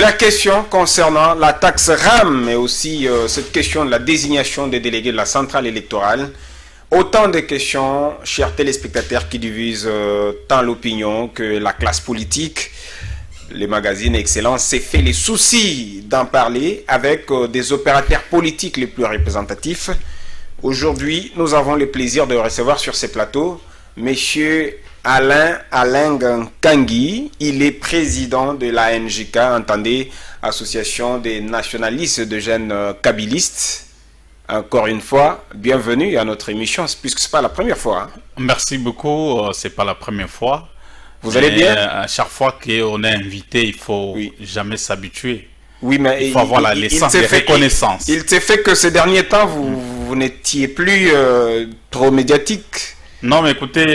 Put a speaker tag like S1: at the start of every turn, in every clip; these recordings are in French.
S1: la question concernant la taxe RAM, mais aussi cette question de la désignation des délégués de la centrale électorale. Autant de questions, chers téléspectateurs, qui divisent tant l'opinion que la classe politique. Le magazine Excellence s'est fait les soucis d'en parler avec des opérateurs politiques les plus représentatifs. Aujourd'hui, nous avons le plaisir de recevoir sur ces plateaux Monsieur Alain Kangui. Il est président de la NJK, entendez, Association des nationalistes de jeunes kabylistes. Encore une fois, bienvenue à notre émission, puisque ce n'est pas la première fois. Hein.
S2: Merci beaucoup, ce n'est pas la première fois.
S1: Vous allez bien?
S2: À chaque fois qu'on est invité, il ne faut jamais s'habituer.
S1: Oui, mais
S2: il faut avoir la licence de reconnaissance.
S1: Il s'est fait que ces derniers temps, vous n'étiez plus trop médiatique.
S2: Non, mais écoutez,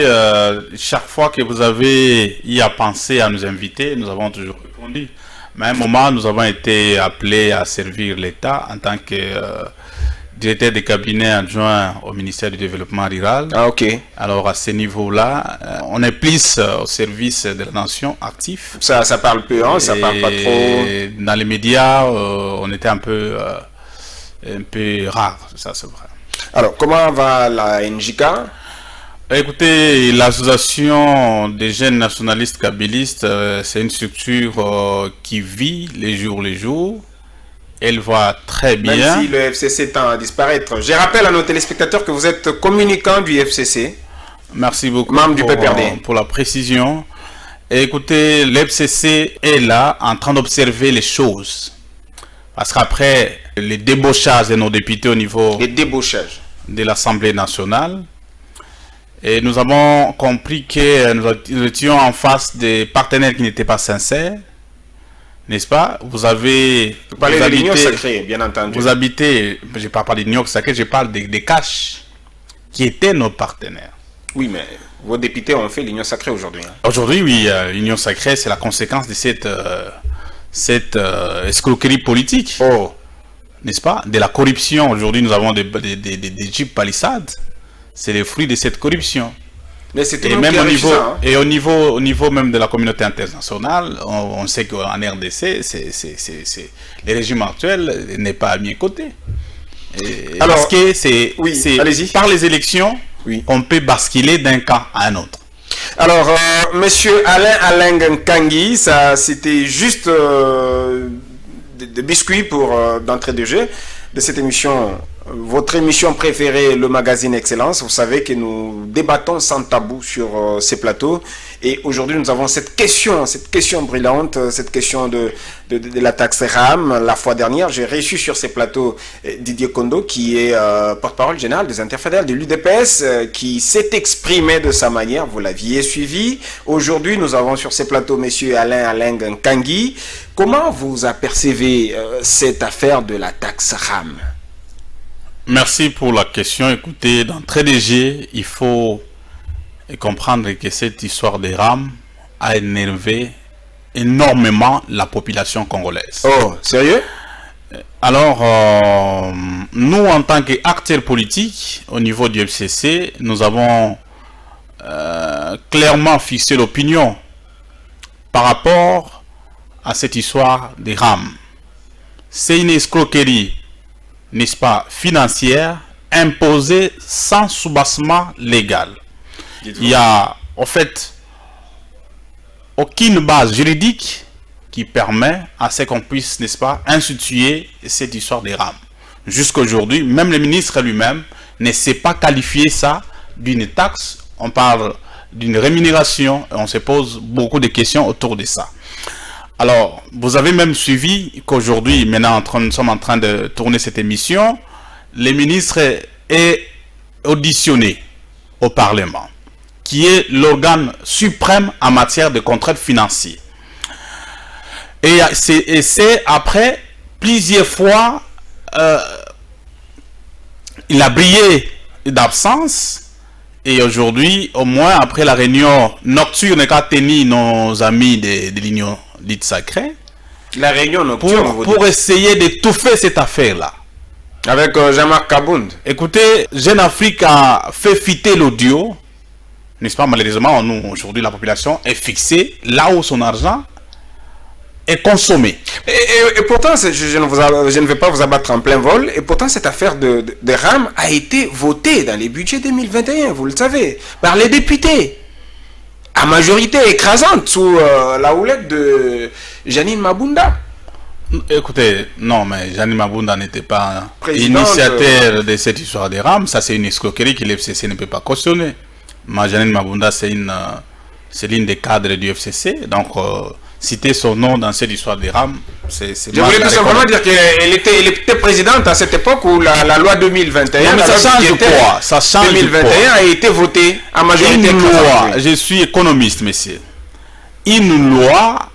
S2: chaque fois que vous avez y à penser à nous inviter, nous avons toujours répondu. Mais à un moment, nous avons été appelés à servir l'État en tant que directeur de cabinet adjoint au ministère du Développement rural.
S1: Ah, ok.
S2: Alors, à ce niveau-là, on est plus au service de la nation actif.
S1: Ça parle peu, hein, ça parle pas trop.
S2: Dans les médias, on était un peu rare, ça c'est vrai.
S1: Alors, comment va la NJK?
S2: Écoutez, l'association des jeunes nationalistes kabylistes, c'est une structure qui vit les jours. Elle va très bien.
S1: Même si le FCC tend à disparaître. Je rappelle à nos téléspectateurs que vous êtes communicant du FCC.
S2: Merci beaucoup
S1: membre du PPRD.
S2: Pour la précision. Et écoutez, le FCC est là en train d'observer les choses. Parce qu'après les débauchages de nos députés au niveau de l'Assemblée nationale, et nous avons compris que nous étions en face des partenaires qui n'étaient pas sincères. N'est-ce pas? Vous
S1: parlez de l'Union sacrée, bien entendu.
S2: Vous habitez, je ne parle pas de l'Union sacrée, je parle des caches qui étaient nos partenaires.
S1: Oui, mais vos députés ont fait l'Union sacrée aujourd'hui. Hein.
S2: Aujourd'hui, oui, l'Union sacrée, c'est la conséquence de cette escroquerie politique.
S1: Oh.
S2: N'est-ce pas? De la corruption. Aujourd'hui, nous avons des jeeps palissades. C'est le fruit de cette corruption.
S1: Mais c'est
S2: et même au niveau même de la communauté internationale, on sait qu'en RDC, le régime actuel n'est pas à mes côtés.
S1: Alors,
S2: parce que c'est par les élections qu'on peut basculer d'un camp à un autre.
S1: Alors, monsieur Alain Kangui, ça c'était juste des biscuits pour d'entrée de jeu de cette émission. Votre émission préférée, le magazine Excellence. Vous savez que nous débattons sans tabou sur ces plateaux. Et aujourd'hui, nous avons cette question brûlante, cette question de la taxe RAM. La fois dernière, j'ai reçu sur ces plateaux Didier Kondo, qui est porte-parole général des interfédérales de l'UDPS, qui s'est exprimé de sa manière. Vous l'aviez suivi. Aujourd'hui, nous avons sur ces plateaux monsieur Alain Kangui. Comment vous apercevez cette affaire de la taxe RAM?
S2: Merci pour la question. Écoutez, d'entrée de jeu, il faut comprendre que cette histoire des RAM a énervé énormément la population congolaise.
S1: Oh, sérieux?
S2: Alors, nous, en tant qu'acteurs politiques, au niveau du FCC, nous avons clairement fixé l'opinion par rapport à cette histoire des RAM. C'est une escroquerie, n'est-ce pas, financière, imposée sans soubassement légal. Il y a, en fait, aucune base juridique qui permet à ce qu'on puisse, n'est-ce pas, instituer cette histoire des RAM. Jusqu'à aujourd'hui, même le ministre lui-même ne sait pas qualifier ça d'une taxe. On parle d'une rémunération et on se pose beaucoup de questions autour de ça. Alors, vous avez même suivi qu'aujourd'hui, maintenant, nous sommes en train de tourner cette émission, le ministre est auditionné au Parlement, qui est l'organe suprême en matière de contrôle financier. Et c'est après plusieurs fois, il a brillé d'absence. Et aujourd'hui, au moins après la réunion nocturne qu'a tenu nos amis de l'Union dite sacrée,
S1: la réunion nocturne
S2: pour essayer d'étouffer cette affaire-là.
S1: Avec Jean-Marc Kabound.
S2: Écoutez, Jeune Afrique a fait fitter l'audio, n'est-ce pas? Malheureusement, nous, aujourd'hui, la population est fixée là où son argent est consommée.
S1: Et pourtant, je ne vais pas vous abattre en plein vol, et pourtant cette affaire de RAM a été votée dans les budgets 2021, vous le savez, par les députés, à majorité écrasante, sous la houlette de Janine Mabunda.
S2: Écoutez, non, mais Janine Mabunda n'était pas
S1: Présidente,
S2: initiateur de cette histoire des rames. Ça, c'est une escroquerie que l'FCC ne peut pas cautionner. Mais Janine Mabunda, c'est l'une des cadres du FCC. Donc, citer son nom dans cette histoire des rames, c'est
S1: je voulais tout simplement dire qu'elle était présidente à cette époque où la loi 2021,
S2: non, mais ça change de quoi? Ça change
S1: 2021 a été votée à majorité.
S2: Une loi, je suis économiste, messieurs. Une loi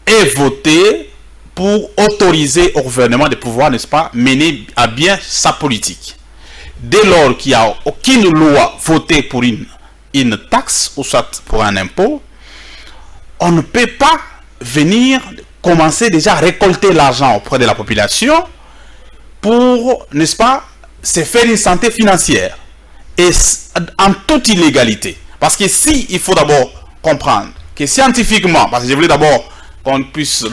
S2: est votée pour autoriser au gouvernement de pouvoir, n'est-ce pas, mener à bien sa politique. Dès lors qu'il n'y a aucune loi votée pour une taxe ou soit pour un impôt, on ne peut pas venir commencer déjà à récolter l'argent auprès de la population pour, n'est-ce pas, se faire une santé financière. Et en toute illégalité. Parce que si, il faut d'abord comprendre que scientifiquement, parce que je voulais d'abord qu'on puisse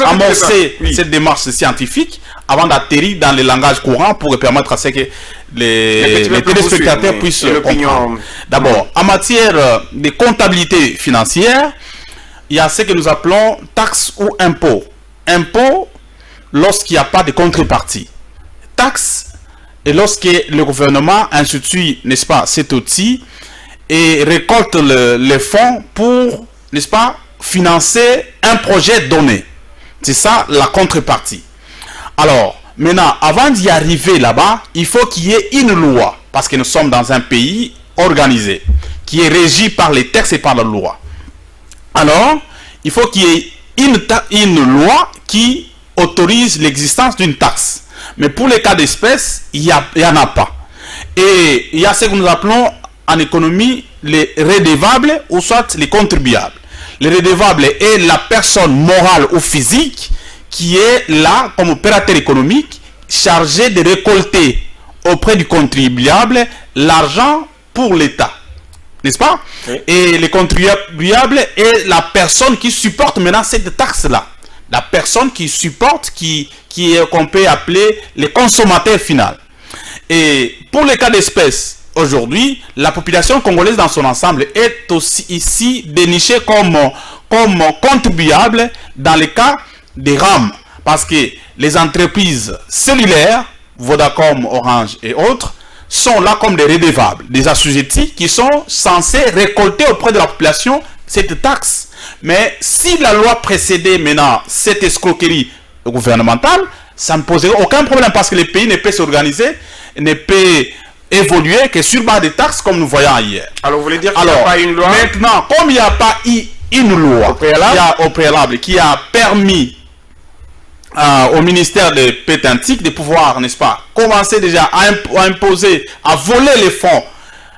S2: amorcer cette démarche scientifique avant d'atterrir dans le langage courant pour permettre à ce que les téléspectateurs puissent comprendre. D'abord, en matière de comptabilité financière, il y a ce que nous appelons taxe ou impôt. Impôt, lorsqu'il n'y a pas de contrepartie. Taxe, et lorsque le gouvernement institue, n'est-ce pas, cet outil et récolte les fonds pour, n'est-ce pas, financer un projet donné. C'est ça la contrepartie. Alors, maintenant, avant d'y arriver là-bas, il faut qu'il y ait une loi, parce que nous sommes dans un pays organisé, qui est régi par les textes et par la loi. Alors, il faut qu'il y ait une loi qui autorise l'existence d'une taxe. Mais pour les cas d'espèce, il n'y en a pas. Et il y a ce que nous appelons en économie les redevables ou soit les contribuables. Le redevable est la personne morale ou physique qui est là comme opérateur économique chargé de récolter auprès du contribuable l'argent pour l'État. N'est-ce pas? Oui. Et le contribuable est la personne qui supporte maintenant cette taxe-là. La personne qui supporte, qu'on peut appeler le consommateur final. Et pour les cas d'espèce, aujourd'hui, la population congolaise dans son ensemble est aussi ici dénichée comme contribuable dans le cas des rames. Parce que les entreprises cellulaires, Vodacom, Orange et autres, sont là comme des redevables, des assujettis qui sont censés récolter auprès de la population cette taxe. Mais si la loi précédait maintenant cette escroquerie gouvernementale, ça ne poserait aucun problème parce que le pays ne peut s'organiser, ne peut évoluer que sur base des taxes comme nous voyons hier.
S1: Alors vous voulez dire qu'il n'y a pas une loi?
S2: Maintenant, comme il n'y a pas une loi au préalable qui a permis au ministère de Pétantique de pouvoir, n'est-ce pas, commencer déjà à imposer, à voler les fonds,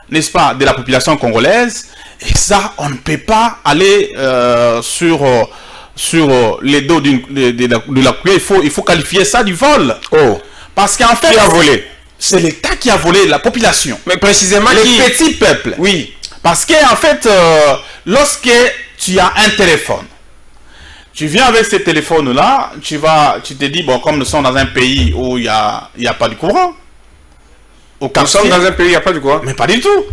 S2: n'est-ce pas, de la population congolaise, et ça, on ne peut pas aller sur les dos de la pluie. Il faut qualifier ça du vol.
S1: Oh.
S2: Parce qu'en fait,
S1: qui a volé?
S2: C'est l'État qui a volé la population.
S1: Mais précisément
S2: les petits peuples.
S1: Oui.
S2: Parce qu'en fait, lorsque tu as un téléphone, tu viens avec ce téléphone-là, tu te dis, bon, comme nous sommes dans un pays où il n'y a pas de courant.
S1: Nous sommes dans un pays où il n'y a pas de courant.
S2: Mais pas du tout.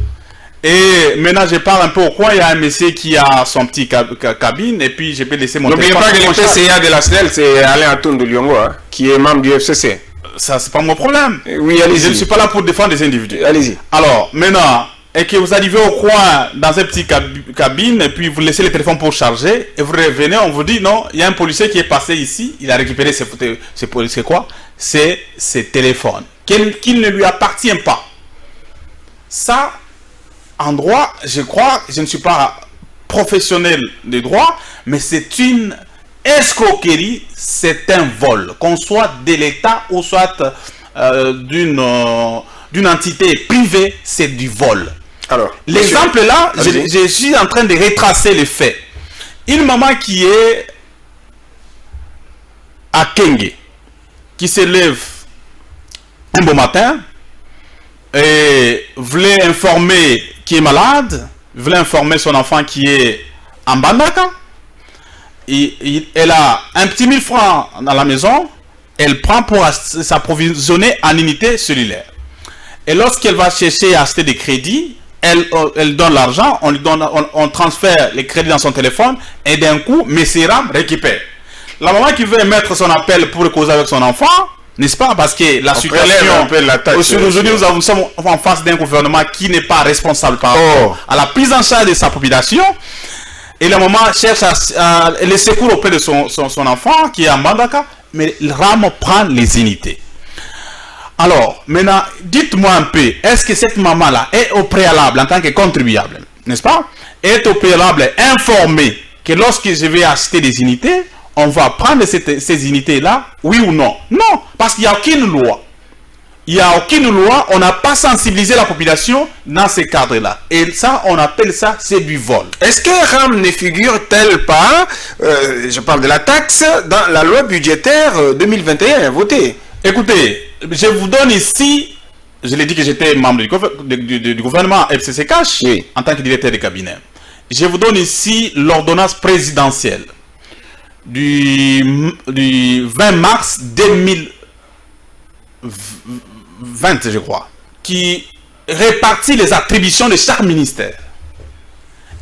S2: Et maintenant, je pars un peu au coin, il y a un monsieur qui a son petit cabine, et puis je peux laisser mon téléphone.
S1: N'oubliez pas que le PCA de la SNEL, c'est Alain Atoun Liongo, hein, qui est membre du FCC.
S2: Ça, c'est pas mon problème.
S1: Oui, allez-y.
S2: Je ne suis pas là pour défendre des individus.
S1: Allez-y.
S2: Alors, maintenant, et que vous arrivez au coin dans une petite cabine, et puis vous laissez le téléphone pour charger, et vous revenez, on vous dit, non, il y a un policier qui est passé ici, il a récupéré ses téléphones, qui ne lui appartient pas. Ça, en droit, je crois, je ne suis pas professionnel de droit, mais c'est une escroquerie, c'est un vol, qu'on soit de l'État ou soit d'une entité privée, c'est du vol.
S1: Alors,
S2: l'exemple là, je suis en train de retracer les faits. Une maman qui est à Kenge, qui se lève un beau matin et voulait informer qui est malade, voulait informer son enfant qui est en Bandaka. elle a un petit 1000 francs dans la maison, elle prend pour s'approvisionner en unité cellulaire. Et lorsqu'elle va chercher à acheter des crédits, elle donne l'argent, on transfère les crédits dans son téléphone, et d'un coup, Messiram récupère. La maman qui veut mettre son appel pour causer avec son enfant, n'est-ce pas? Parce que la situation, aujourd'hui nous sommes en face d'un gouvernement qui n'est pas responsable par rapport à la prise en charge de sa population. Et la maman cherche les secours auprès de son enfant qui est en Bandaka, mais le RAM prend les unités. Alors, maintenant, dites-moi un peu, est-ce que cette maman-là est au préalable en tant que contribuable, n'est-ce pas? Est au préalable informée que lorsque je vais acheter des unités, on va prendre ces unités-là, oui ou non? Non, parce qu'il n'y a aucune loi. Il n'y a aucune loi, on n'a pas sensibilisé la population dans ces cadres-là. Et ça, on appelle ça, c'est du vol.
S1: Est-ce que RAM ne figure-t-elle pas, je parle de la taxe, dans la loi budgétaire 2021 votée?
S2: Écoutez, je vous donne ici, je l'ai dit que j'étais membre du gouvernement FCC Cash, oui, en tant que directeur de cabinet. Je vous donne ici l'ordonnance présidentielle du 20 mars 2020, je crois, qui répartit les attributions de chaque ministère.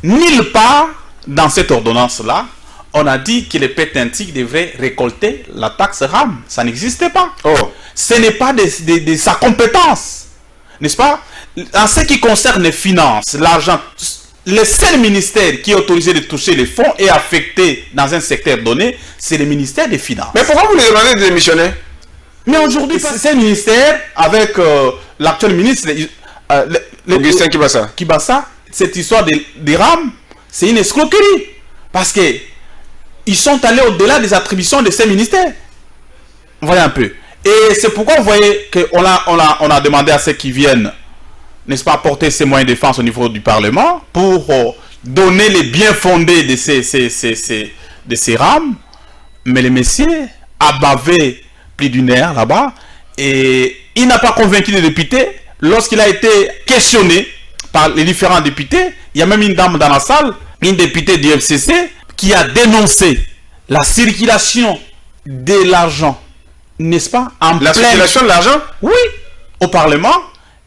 S2: Nulle part dans cette ordonnance-là, on a dit que les pétentiques devraient récolter la taxe RAM. Ça n'existait pas. Ce n'est pas de sa compétence. N'est-ce pas? En ce qui concerne les finances, l'argent, le seul ministère qui est autorisé de toucher les fonds et affecté dans un secteur donné, c'est le ministère des Finances.
S1: Mais pourquoi vous lui demandez de démissionner?
S2: Mais aujourd'hui, c'est un ministère avec l'actuel ministre,
S1: Augustin
S2: Kibassa, cette histoire des RAM, c'est une escroquerie. Parce que ils sont allés au-delà des attributions de ces ministères. Voyez un peu. Et c'est pourquoi vous voyez qu'on a demandé à ceux qui viennent, n'est-ce pas, apporter ces moyens de défense au niveau du Parlement pour donner les biens fondés de ces rames. Mais le messieurs a bavé plus d'une heure là-bas et il n'a pas convaincu les députés. Lorsqu'il a été questionné par les différents députés, il y a même une dame dans la salle, une députée du FCC, qui a dénoncé la circulation de l'argent, n'est-ce pas?
S1: Circulation de l'argent?
S2: Oui, au Parlement.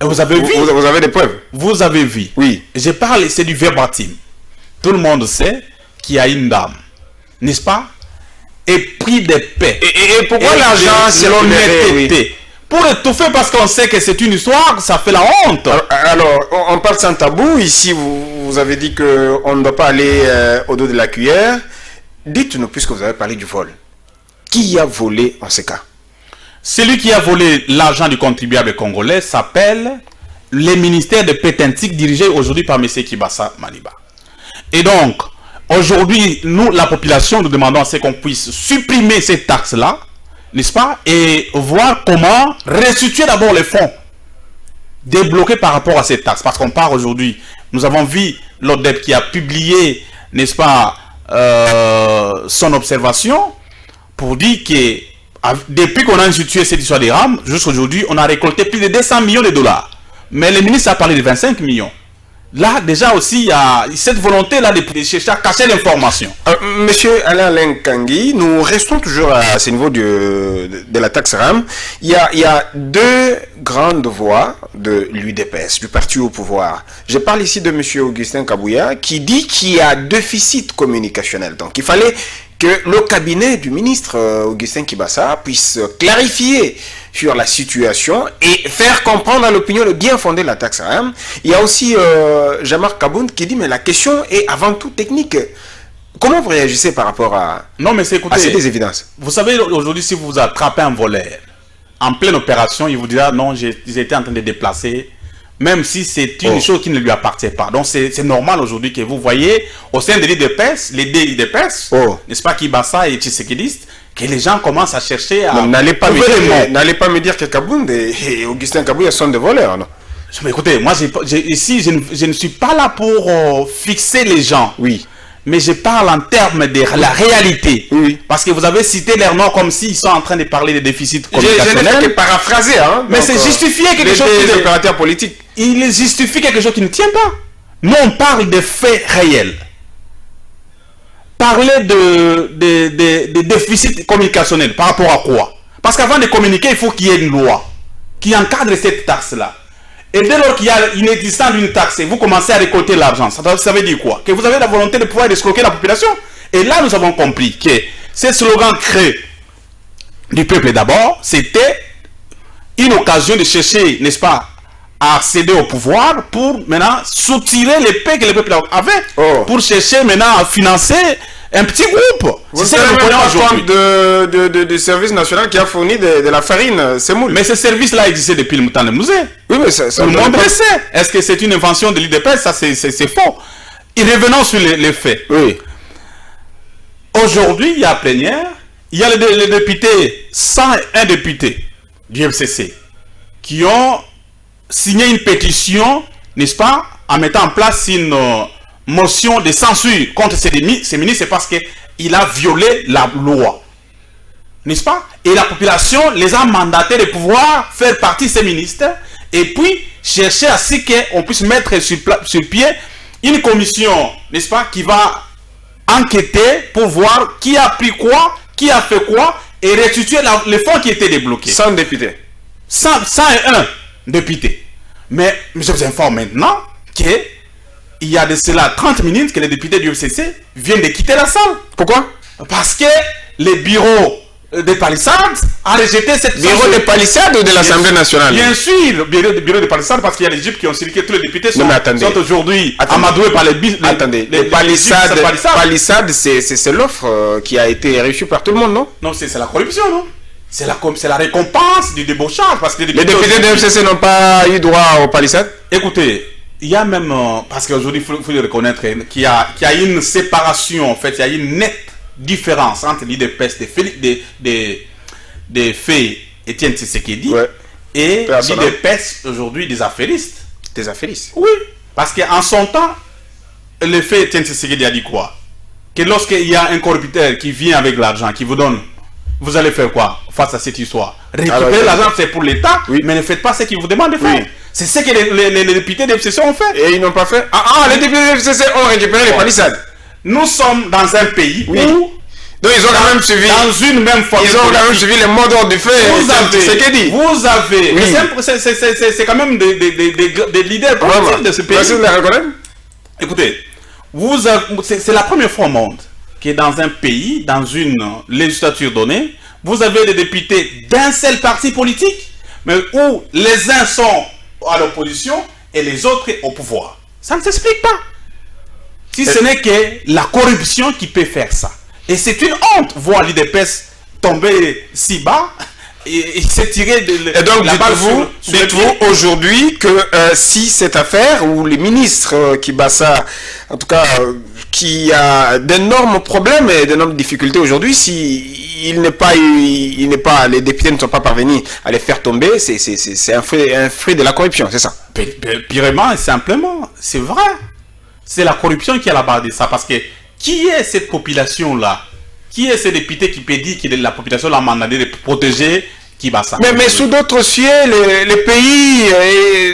S2: Et vous avez vu.
S1: Vous avez des preuves?
S2: Vous avez vu.
S1: Oui.
S2: Je parle, c'est du verbatim. Tout le monde sait qu'il y a une dame, n'est-ce pas? Et pris des paix.
S1: Et pourquoi l'argent, c'est l'honnêteté?
S2: Pour étouffer, parce qu'on sait que c'est une histoire, ça fait la honte.
S1: Alors, on parle sans tabou. Ici, vous avez dit qu'on ne doit pas aller au dos de la cuillère. Dites-nous, puisque vous avez parlé du vol, qui a volé en ce cas?
S2: Celui qui a volé l'argent du contribuable congolais s'appelle le ministère de Pétentique, dirigé aujourd'hui par M. Kibassa Maliba. Et donc, aujourd'hui, nous, la population, nous demandons à ce qu'on puisse supprimer ces taxes-là, n'est-ce pas, et voir comment restituer d'abord les fonds débloqués par rapport à ces taxes. Parce qu'on part aujourd'hui, nous avons vu l'ODEP qui a publié, n'est-ce pas, son observation pour dire que depuis qu'on a institué cette histoire des rames, jusqu'à aujourd'hui, on a récolté plus de 200 millions de dollars. Mais le ministre a parlé de 25 millions. Là, déjà aussi, il y a cette volonté-là de chercher à cacher l'information.
S1: Monsieur Alain Kangui, nous restons toujours à ce niveau de la taxe RAM. Il y a deux grandes voix de l'UDPS, du parti au pouvoir. Je parle ici de monsieur Augustin Kabouya, qui dit qu'il y a déficit communicationnel. Donc, il fallait que le cabinet du ministre Augustin Kibassa puisse clarifier sur la situation et faire comprendre à l'opinion le bien fondé de la taxe RAM. Il y a aussi Jean-Marc Kabound qui dit mais la question est avant tout technique. Comment vous réagissez par rapport à,
S2: non, mais écoutez,
S1: à ces évidences?
S2: Vous savez, aujourd'hui, si vous attrapez un voleur en pleine opération, il vous dira non, j'ai été en train de déplacer, même si c'est une chose qui ne lui appartient pas. Donc c'est normal aujourd'hui que vous voyez au sein de l'IDPS, les DIDPS, n'est-ce pas, Kibassa et Tshisekidiste, que les gens commencent à chercher à...
S1: N'allez pas me dire que Kabound et Augustin Kabouya sont des voleurs, non?
S2: Mais écoutez, moi ici, je ne suis pas là pour fixer les gens.
S1: Oui.
S2: Mais je parle en termes de la réalité.
S1: Oui.
S2: Parce que vous avez cité leurs noms comme s'ils sont en train de parler de déficit communicationnel.
S1: Je n'ai fait que paraphraser. Hein,
S2: mais c'est justifier quelque chose
S1: des opérateurs politiques.
S2: Il justifie quelque chose qui ne tient pas. Nous, on parle de faits réels. parler de déficit communicationnel par rapport à quoi? Parce qu'avant de communiquer, il faut qu'il y ait une loi qui encadre cette taxe-là. Et dès lors qu'il y a une existence d'une taxe et vous commencez à récolter l'argent, ça veut dire quoi? Que vous avez la volonté de pouvoir escroquer la population. Et là, nous avons compris que ce slogan créé du peuple d'abord, c'était une occasion de chercher, n'est-ce pas, à accéder au pouvoir pour maintenant soutirer l'épée que le peuple avait, pour chercher maintenant à financer un petit groupe.
S1: C'est ça que nous connaissons du service national qui a fourni de la farine semoule.
S2: Mais ce service-là existait depuis le temps de musée.
S1: Oui, mais ça
S2: le monde le sait. Est-ce que c'est une invention de l'IDPS? Ça, c'est faux. Et revenons sur les faits.
S1: Oui.
S2: Aujourd'hui, il y a plénière, il y a les députés, 101 députés du FCC, qui ont signé une pétition, n'est-ce pas, en mettant en place une motion de censure contre ces ministres parce qu'il a violé la loi. N'est-ce pas? Et la population les a mandatés de pouvoir faire partie de ces ministres et puis chercher à ce qu'on puisse mettre sur pied une commission, n'est-ce pas, qui va enquêter pour voir qui a pris quoi, qui a fait quoi et restituer les fonds qui étaient débloqués.
S1: 100 députés.
S2: 101 députés. Mais je vous informe maintenant qu'il y a de cela 30 minutes que les députés du FCC viennent de quitter la salle.
S1: Pourquoi?
S2: Parce que les bureaux des palissades a rejeté cette
S1: bureau des palissades ou de l'Assemblée nationale?
S2: Bien sûr, bureau des palissades, parce qu'il y a les jupes qui ont circulé, tous les députés sont aujourd'hui amadoués par les bis.
S1: Attendez, les palissades, c'est l'offre qui a été reçue par tout le monde, non?
S2: Non, c'est la corruption, non? C'est la récompense du débauchage. Parce que les
S1: députés de FCC n'ont pas eu droit aux palissades? Écoutez,
S2: il y a même, parce qu'aujourd'hui, il faut le reconnaître, qu'il y a une séparation, en fait, il y a une nette différence entre l'IDPS des faits Étienne Tshisekedi et l'IDPS aujourd'hui des affairistes.
S1: Des affairistes?
S2: Oui, parce qu'en son temps, le fait Étienne Tshisekedi a dit quoi? Que lorsqu'il y a un corrupteur qui vient avec l'argent, qui vous donne, vous allez faire quoi face à cette histoire? Récupérer l'argent, c'est pour l'État, mais ne faites pas ce qu'il vous demande de faire. C'est ce que les députés de FCC ont fait.
S1: Et ils n'ont pas fait? Les députés de FCC ont récupéré les palissades.
S2: Nous sommes dans un pays où...
S1: Donc ils ont quand même suivi...
S2: Dans une même forme.
S1: Ils ont quand même suivi les mots d'ordre du fait.
S2: Vous avez... C'est quand même des leaders politiques de ce pays.
S1: Merci de la reconnaître.
S2: Écoutez, c'est la première fois au monde que dans un pays, dans une législature donnée, vous avez des députés d'un seul parti politique, mais où les uns sont à l'opposition et les autres au pouvoir. Ça ne s'explique pas. Si ce n'est que la corruption qui peut faire ça. Et c'est une honte voir l'IDPS tomber si bas et s'étirer de
S1: et donc dites-vous aujourd'hui que si cette affaire ou les ministres qui battent ça, en tout cas qui a d'énormes problèmes et d'énormes difficultés aujourd'hui, si les députés ne sont pas parvenus à les faire tomber, c'est un fruit de la corruption, c'est ça?
S2: Purement et simplement, c'est vrai. C'est la corruption qui est à la base de ça. Parce que qui est cette population-là? Qui est ces députés qui peut dire que la population l'a mandaté de protéger qui va ça?
S1: Mais sous d'autres cieux, les pays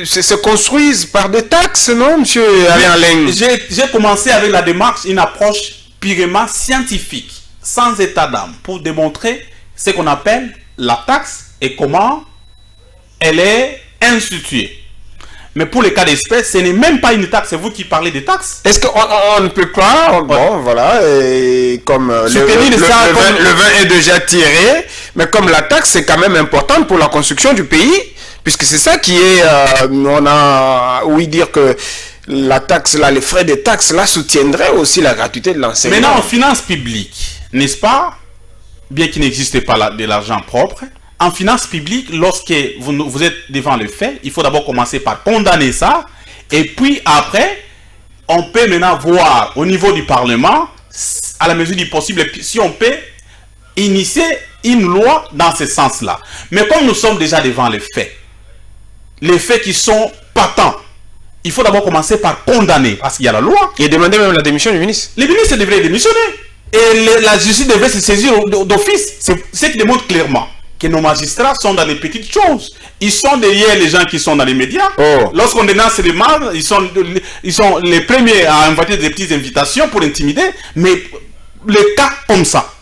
S1: se construisent par des taxes, non, monsieur Alain Aleng?
S2: J'ai commencé avec la démarche, une approche purement scientifique, sans état d'âme, pour démontrer ce qu'on appelle la taxe et comment elle est instituée. Mais pour les cas d'espèce, ce n'est même pas une taxe, c'est vous qui parlez de taxes.
S1: Est-ce qu'on ne peut pas, bon voilà, et comme le vin est déjà tiré, mais comme la taxe c'est quand même importante pour la construction du pays, puisque c'est ça qui est, on a ouï dire que la taxe là, les frais de taxes là soutiendraient aussi la gratuité de l'enseignement.
S2: Maintenant en finance publique, n'est-ce pas, bien qu'il n'existe pas de l'argent propre, en finance publique, lorsque vous êtes devant le fait, il faut d'abord commencer par condamner ça. Et puis après, on peut maintenant voir au niveau du Parlement, à la mesure du possible, si on peut initier une loi dans ce sens-là. Mais comme nous sommes déjà devant les faits qui sont patents, il faut d'abord commencer par condamner, parce qu'il y a la loi.
S1: Et demander même la démission du ministre.
S2: Les ministres devraient démissionner. Et la justice devrait se saisir d'office. C'est ce qui démontre clairement que nos magistrats sont dans les petites choses. Ils sont derrière les gens qui sont dans les médias. Lorsqu'on dénonce les mal, ils sont les premiers à envoyer des petites invitations pour intimider. Mais les cas comme ça,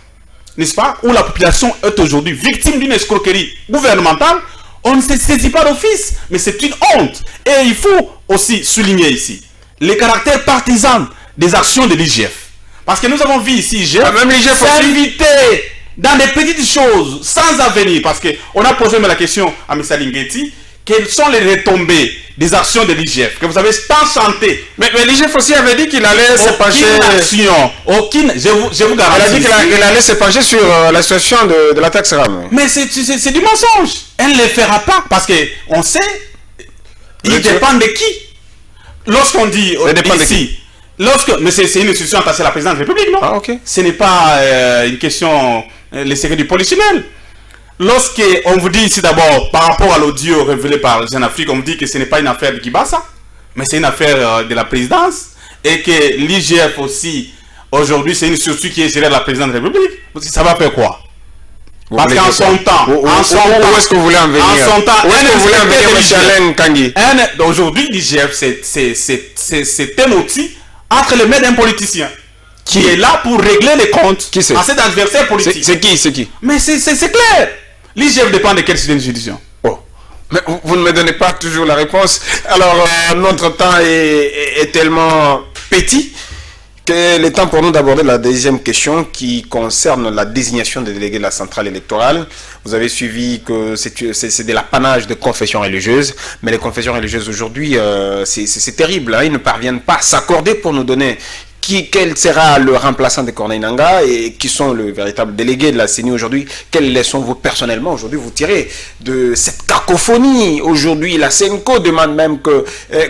S2: n'est-ce pas, où la population est aujourd'hui victime d'une escroquerie gouvernementale, on ne se saisit pas d'office, mais c'est une honte. Et il faut aussi souligner ici les caractères partisans des actions de l'IGF. Parce que nous avons vu ici l'IGF s'inviter dans des petites choses, sans avenir. Parce qu'on a posé la question à M. Lingeti, quelles sont les retombées des actions de l'IGF que vous avez tant chanté.
S1: Mais l'IGF aussi avait dit qu'il allait se pencher...
S2: Aucune action, je vous garantis.
S1: Elle a dit qu'il allait se pencher sur la situation de la taxe RAM.
S2: Mais c'est du mensonge. Elle ne le fera pas parce qu'on sait, il dépend de qui. Lorsqu'on dit ici, mais c'est une institution attachée à la présidence de la République, non?
S1: Ah, ok.
S2: Ce n'est pas une question, les secrets du polichinelle. Lorsqu'on vous dit ici d'abord, par rapport à l'audio révélé par Jeune Afrique, on vous dit que ce n'est pas une affaire de Kibasa, mais c'est une affaire de la présidence, et que l'IGF aussi, aujourd'hui, c'est une structure qui est gérée de la présidence de la République. Ça va faire quoi? Parce qu'en son temps,
S1: où est-ce que vous voulez en venir?
S2: En son temps,
S1: où est-ce que vous voulez en venir, M. Alain Kangui?
S2: Aujourd'hui, l'IGF, c'est un outil entre les mains d'un politicien qui est là pour régler les comptes à cet adversaire politique.
S1: C'est qui?
S2: Mais c'est clair. L'IGF dépend de quelle juridiction?
S1: Oh. Mais vous ne me donnez pas toujours la réponse. Alors, notre temps est tellement petit qu'il est temps pour nous d'aborder la deuxième question qui concerne la désignation des délégués de la centrale électorale. Vous avez suivi que c'est de l'apanage de confessions religieuses, mais les confessions religieuses aujourd'hui, c'est terrible, hein. Ils ne parviennent pas à s'accorder pour nous donner quel sera le remplaçant de Corneille Nangaa et qui sont le véritable délégué de la CENI aujourd'hui. Quelles leçons vous personnellement aujourd'hui vous tirez de cette cacophonie? Aujourd'hui la CENCO demande même que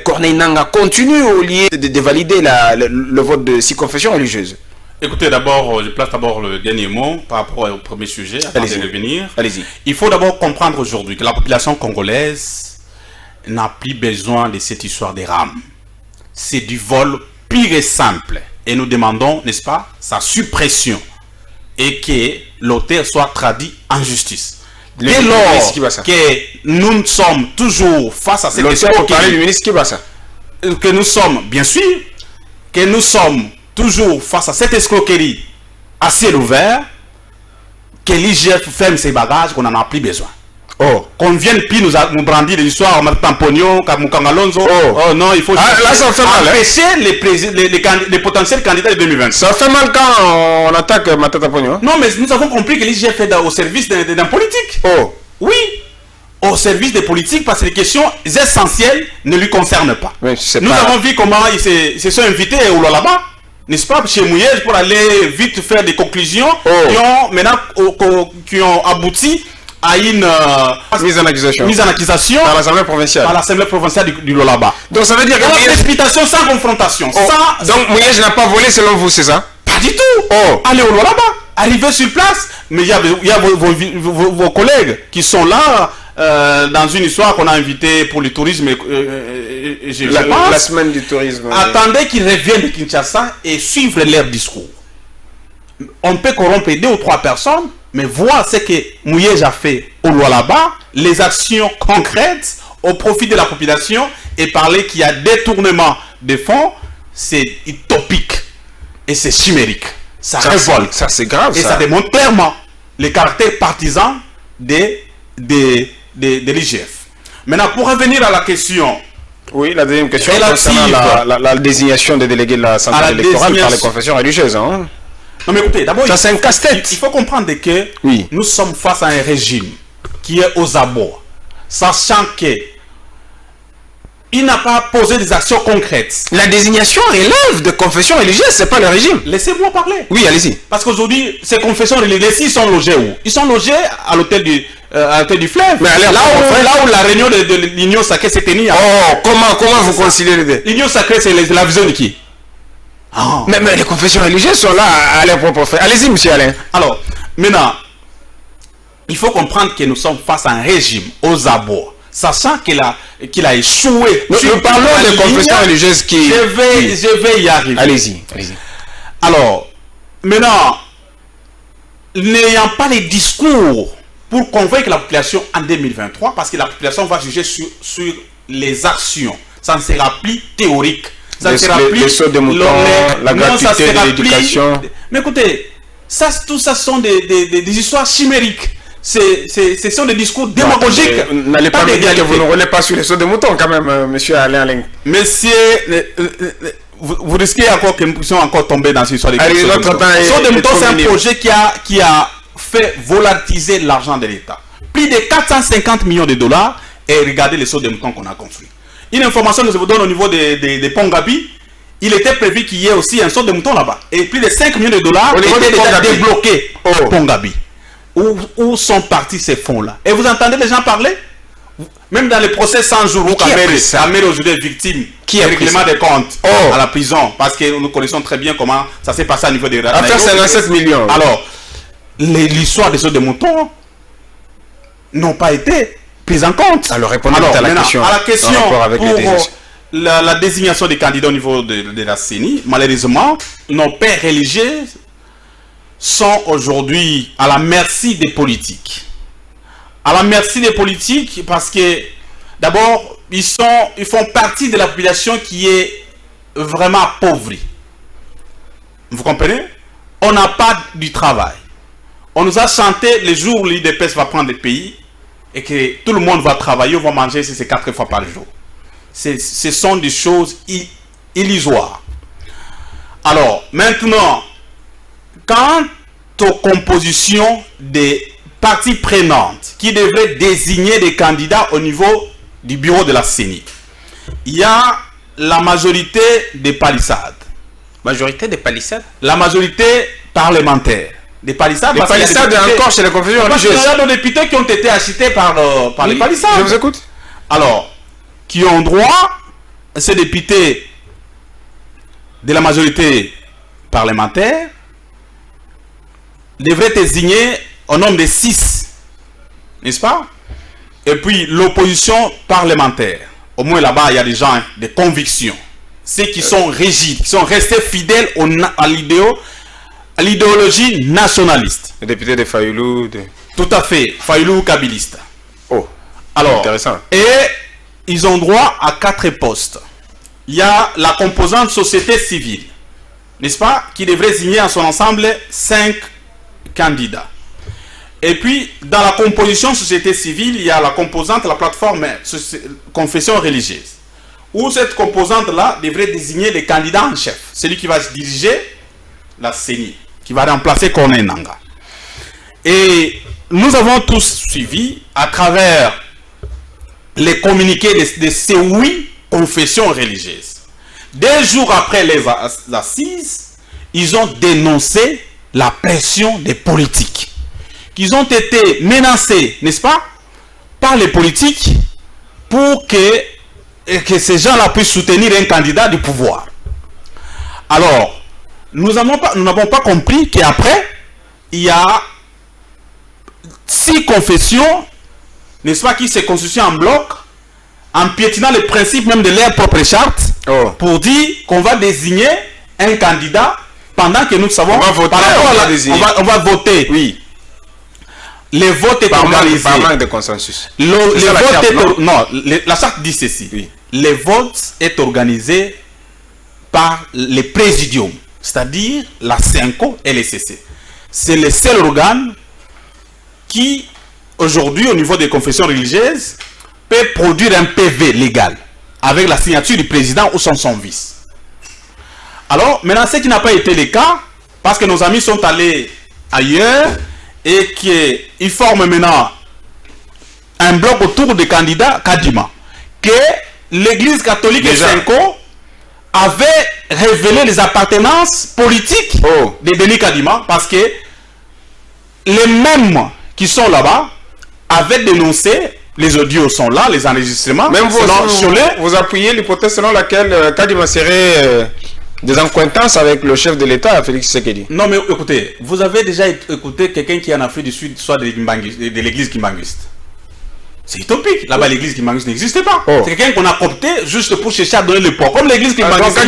S1: Corneille Nangaa continue au lieu de valider le vote de 6 confessions religieuses.
S2: Écoutez, d'abord, je place d'abord le dernier mot par rapport au premier sujet avant de revenir.
S1: Allez-y.
S2: Il faut d'abord comprendre aujourd'hui que la population congolaise n'a plus besoin de cette histoire des rames. C'est du vol pire et simple, et nous demandons, n'est-ce pas, sa suppression et que l'auteur soit traduit en justice. Dès lors que nous sommes toujours face à cette
S1: escroquerie du ministre Kibasa,
S2: que nous sommes, bien sûr, que nous sommes toujours face à cette escroquerie à ciel ouvert, que l'IGF ferme ses bagages, qu'on n'en a plus besoin.
S1: Oh,
S2: qu'on vienne puis nous brandir l'histoire, Tampognon, Kamukangalonzo.
S1: Oh
S2: non, il faut
S1: là, ça fait mal,
S2: empêcher les potentiels candidats de 2020.
S1: Ça fait mal quand on attaque Matata Pognon.
S2: Non, mais nous avons compris que l'IGF est au service d'un politique.
S1: Oh.
S2: Oui, au service des politiques parce que les questions essentielles ne lui concernent pas.
S1: Oui,
S2: nous avons vu comment ils se sont invités au là-bas, n'est-ce pas, chez Mouyej pour aller vite faire des conclusions qui ont abouti à une
S1: mise en accusation
S2: par l'Assemblée provinciale du Lolaba.
S1: Donc ça veut dire que
S2: la précipitation sans confrontation.
S1: Donc Mouyej n'a pas volé selon vous, c'est ça?
S2: Pas du tout. Allez au Lolaba, arrivez sur place, mais il y a vos collègues qui sont là dans une histoire qu'on a invitée pour le tourisme.
S1: La semaine du tourisme.
S2: Attendez qu'ils reviennent de Kinshasa et suivre leur discours. On peut corrompre 2 ou 3 personnes, mais voir ce que Mouyej a fait au Lualaba, les actions concrètes au profit de la population et parler qu'il y a détournement de fonds, c'est utopique et c'est chimérique. Ça révolte.
S1: Ça c'est grave.
S2: Et ça démontre clairement les caractères partisans de l'IGF. Maintenant, pour revenir à la question.
S1: Oui, la deuxième question concernant la désignation des délégués de la centrale électorale par les confessions religieuses. Hein.
S2: Non mais écoutez, d'abord,
S1: c'est un casse-tête.
S2: Il faut comprendre que nous sommes face à un régime qui est aux abords, sachant que il n'a pas posé des actions concrètes.
S1: La désignation relève de confessions religieuses, c'est pas le régime.
S2: Laissez-moi parler.
S1: Oui, allez-y.
S2: Parce qu'aujourd'hui, ces confessions religieuses, ils sont logés où? Ils sont logés à l'hôtel du fleuve.
S1: Mais
S2: là où la réunion de l'Union sacrée s'est tenue.
S1: Oh, comment vous conciliez les deux?
S2: L'Union sacrée, c'est la vision de qui?
S1: Mais les confessions religieuses sont là à leur propre fait. Allez-y, monsieur Alain.
S2: Alors, maintenant, il faut comprendre que nous sommes face à un régime aux abords, sachant qu'il a échoué.
S1: Nous parlons des confessions religieuses qui...
S2: Je vais y arriver.
S1: Allez-y.
S2: Alors, maintenant, n'ayant pas les discours pour convaincre la population en 2023, parce que la population va juger sur les actions. Ça ne sera plus théorique. ça ne sera plus
S1: les sauts de mouton, la gratuité de l'éducation.
S2: Mais écoutez, ça, tout ça sont des histoires chimériques. Ce sont des discours démagogiques.
S1: N'allez pas me dire que vous ne roulez pas sur les sauts de mouton quand même, monsieur Alain Aleng.
S2: Monsieur, vous risquez encore que nous puissions encore tomber dans cette histoire de sauts de mouton. C'est un projet qui a fait volatiliser l'argent de l'État. Plus de 450 millions de dollars, et regardez les sauts de mouton qu'on a construits. Une information que je vous donne au niveau des ponts Gabi, il était prévu qu'il y ait aussi un saut de mouton là-bas. Et plus de 5 millions de dollars étaient déjà débloqués au pont Gabi. Où sont partis ces fonds-là? Et vous entendez les gens parler? Même dans les procès 100 jours où Kamel aujourd'hui est victime qui a règlement des comptes à la prison, parce que nous connaissons très bien comment ça s'est passé au niveau des
S1: rats. Affaire 57 millions.
S2: Alors, l'histoire des sauts de moutons n'ont pas été prises en compte.
S1: Alors, répondez à la question.
S2: À la question pour la désignation des candidats au niveau de la CENI, malheureusement, nos pères religieux sont aujourd'hui à la merci des politiques. À la merci des politiques parce que d'abord, ils font partie de la population qui est vraiment appauvrie. Vous comprenez? On n'a pas du travail. On nous a chanté les jours où l'IDPS va prendre le pays et que tout le monde va travailler, on va manger ces 4 fois par jour. Ce sont des choses illusoires. Alors, maintenant, quant aux compositions des parties prenantes qui devraient désigner des candidats au niveau du bureau de la CENI, il y a la majorité des palissades.
S1: Majorité des palissades?
S2: La majorité parlementaire. Des palissades,
S1: encore chez les confessions religieuses.
S2: Il y a des députés qui ont été achetés par les palissades.
S1: Je vous écoute.
S2: Alors, qui ont droit, ces députés de la majorité parlementaire devraient désigner au nombre de 6, n'est-ce pas? Et puis l'opposition parlementaire. Au moins là-bas, il y a des gens de conviction. Ceux qui sont rigides, qui sont restés fidèles à l'idéologie nationaliste.
S1: Les députés de Fayoulou.
S2: Tout à fait, Fayoulou kabiliste.
S1: Oh,
S2: alors,
S1: intéressant.
S2: Et ils ont droit à 4 postes. Il y a la composante société civile, n'est-ce pas, qui devrait signer en son ensemble 5 candidats. Et puis, dans la composition société civile, il y a la composante, la plateforme confession religieuse, où cette composante-là devrait désigner les candidats en chef, celui qui va diriger la CENI, qui va remplacer Corneille Nangaa. Et nous avons tous suivi à travers les communiqués de ces 8 confessions religieuses. 2 jours après les assises, ils ont dénoncé la pression des politiques. Qu'ils ont été menacés, n'est-ce pas, par les politiques pour que ces gens-là puissent soutenir un candidat du pouvoir. Alors, nous n'avons pas compris qu'après, il y a 6 confessions, n'est-ce pas, qui se constituent en bloc, en piétinant les principes même de leur propre charte, pour dire qu'on va désigner un candidat pendant que nous savons...
S1: On va voter.
S2: On va voter.
S1: Oui.
S2: Les votes est organisé.
S1: Par manque de consensus.
S2: La charte dit ceci. Oui. Les votes est organisé par les présidiums, c'est-à-dire la CENCO et les CC. C'est le seul organe qui, aujourd'hui, au niveau des confessions religieuses, peut produire un PV légal avec la signature du président ou son vice. Alors, maintenant, ce qui n'a pas été le cas, parce que nos amis sont allés ailleurs et qu'ils forment maintenant un bloc autour des candidats Kadima, que l'église catholique et CENCO avait révélé les appartenances politiques de Denis Kadima, parce que les mêmes qui sont là-bas avaient dénoncé, les audios sont là, les enregistrements.
S1: Même vous appuyez l'hypothèse selon laquelle Kadima serait des accointances avec le chef de l'État, Félix Tshisekedi.
S2: Non mais écoutez, vous avez déjà écouté quelqu'un qui est en Afrique du Sud, soit de l'église kimbanguiste. C'est utopique. Là-bas, l'église kimbanguiste n'existe pas. C'est quelqu'un qu'on a opté juste pour chercher à donner le pouvoir. Comme l'église kimbanguiste,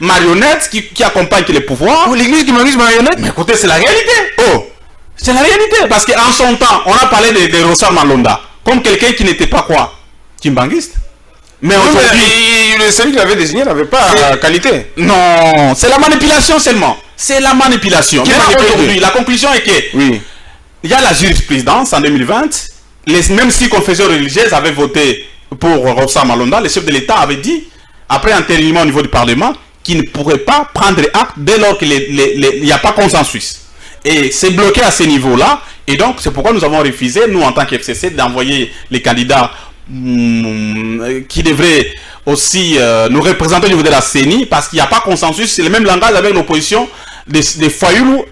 S2: marionnette qui accompagne les pouvoirs.
S1: L'église kimbanguiste marionnette.
S2: Mais écoutez, c'est la réalité. C'est la réalité. Parce qu'en son temps, on a parlé de Rosa Malonda comme quelqu'un qui n'était pas quoi? Kimbanguiste. Mais
S1: Oui,
S2: aujourd'hui,
S1: celui qui l'avait désigné n'avait pas qualité.
S2: non, c'est la manipulation seulement. C'est la manipulation.
S1: Qui
S2: Maintenant,
S1: manipule?
S2: aujourd'hui, la conclusion est que
S1: Oui.
S2: il y a la jurisprudence en 2020. Même si confessions religieuses avaient voté pour Rossa Malonda, le chef de l'État avait dit, après un entérinement au niveau du Parlement, qu'il ne pourrait pas prendre acte dès lors qu'il n'y a pas consensus. Et c'est bloqué à ce niveau-là. Et donc, c'est pourquoi nous avons refusé, nous, en tant qu'FCC, d'envoyer les candidats qui devraient aussi nous représenter au niveau de la CENI, parce qu'il n'y a pas consensus. C'est le même langage avec l'opposition des Fayoulou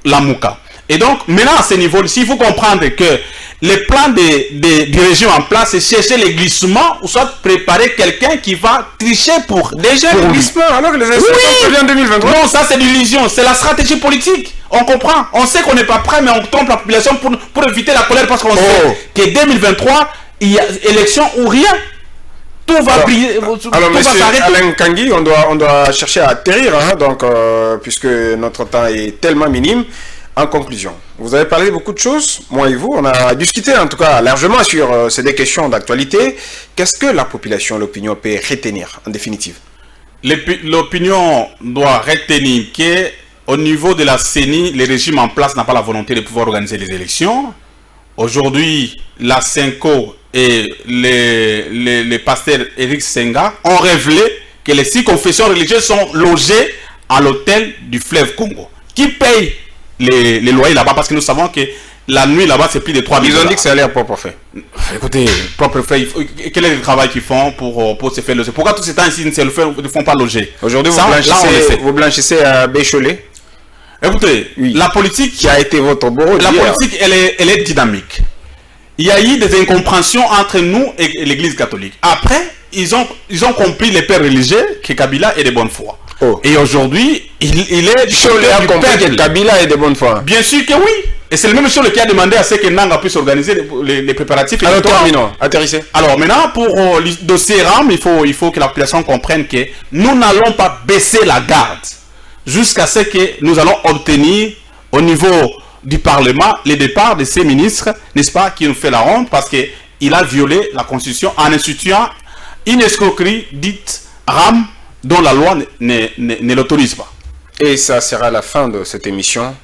S2: Lamouka. Et donc, maintenant, à ce niveau-ci, il faut comprendre que les plans du régime en place, c'est chercher les glissements ou soit préparer quelqu'un qui va tricher pour...
S1: Déjà, les glissements, alors que les élections sont prévues en 2023.
S2: Non, ça c'est l'illusion, c'est la stratégie politique. On comprend, on sait qu'on n'est pas prêt, mais on trompe la population pour éviter la colère, parce qu'on sait que 2023, il y a élection ou rien. Tout va briller.
S1: Alors, monsieur Alain Kangui, on doit chercher à atterrir, hein, donc, puisque notre temps est tellement minime. En conclusion, vous avez parlé de beaucoup de choses, moi et vous, on a discuté en tout cas largement sur ces deux questions d'actualité. Qu'est-ce que la population, l'opinion peut retenir en définitive?
S2: L'opinion doit retenir qu'au niveau de la CENI, le régime en place n'a pas la volonté de pouvoir organiser les élections. Aujourd'hui, la CENCO et les pasteurs Eric Senga ont révélé que les 6 confessions religieuses sont logées à l'hôtel du fleuve Congo. Qui paye les loyers là-bas, parce que nous savons que la nuit là-bas c'est plus de 3 000 $.
S1: Ils ont dit que c'est à leur propre fait.
S2: Écoutez, propre fait, quel est le travail qu'ils font pour se faire loger? Pourquoi tous ces temps ici ne font pas loger?
S1: Aujourd'hui, vous blanchissez à Bécholé.
S2: Écoutez, oui. La politique
S1: qui a été votre bourreau.
S2: La politique, elle est dynamique. Il y a eu des incompréhensions entre nous et l'Église catholique. Après, ils ont compris, les pères religieux, que Kabila est de bonne foi. Oh. Et aujourd'hui, il est
S1: Cholet compris que Kabila est de bonne foi.
S2: Bien sûr que oui. Et c'est le même Cholet qui a demandé à ce que Nanga puisse organiser les préparatifs.
S1: Alors terminons, atterrissez.
S2: Alors maintenant, pour le dossier RAM, il faut que la population comprenne que nous n'allons pas baisser la garde jusqu'à ce que nous allons obtenir au niveau du Parlement le départ de ces ministres, n'est-ce pas, qui nous fait la honte parce qu'il a violé la Constitution en instituant une escroquerie dite RAM dont la loi ne l'autorise pas.
S1: Et ça sera la fin de cette émission.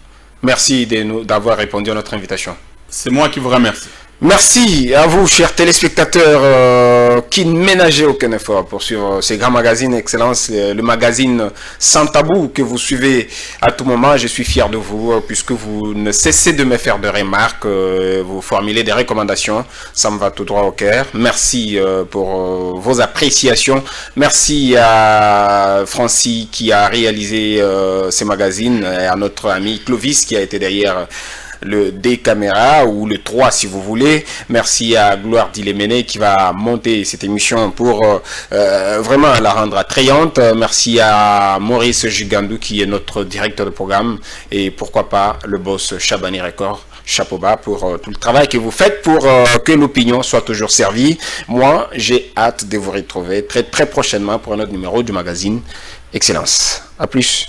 S1: Merci d'avoir répondu à notre invitation.
S2: C'est moi qui vous remercie.
S1: Merci à vous, chers téléspectateurs, qui ne ménagez aucun effort pour suivre ces grands magazines Excellence, le magazine Sans Tabou que vous suivez à tout moment. Je suis fier de vous, puisque vous ne cessez de me faire des remarques, vous formulez des recommandations. Ça me va tout droit au cœur. Merci pour vos appréciations. Merci à Francis qui a réalisé ces magazines, et à notre ami Clovis qui a été derrière le D caméra ou le 3 si vous voulez. Merci à Gloire Diléméné qui va monter cette émission pour vraiment la rendre attrayante. Merci à Maurice Gigandou qui est notre directeur de programme, et pourquoi pas le boss Chabani Record. Chapeau bas pour tout le travail que vous faites pour que l'opinion soit toujours servie. Moi, j'ai hâte de vous retrouver très très prochainement pour un autre numéro du magazine Excellence. À plus.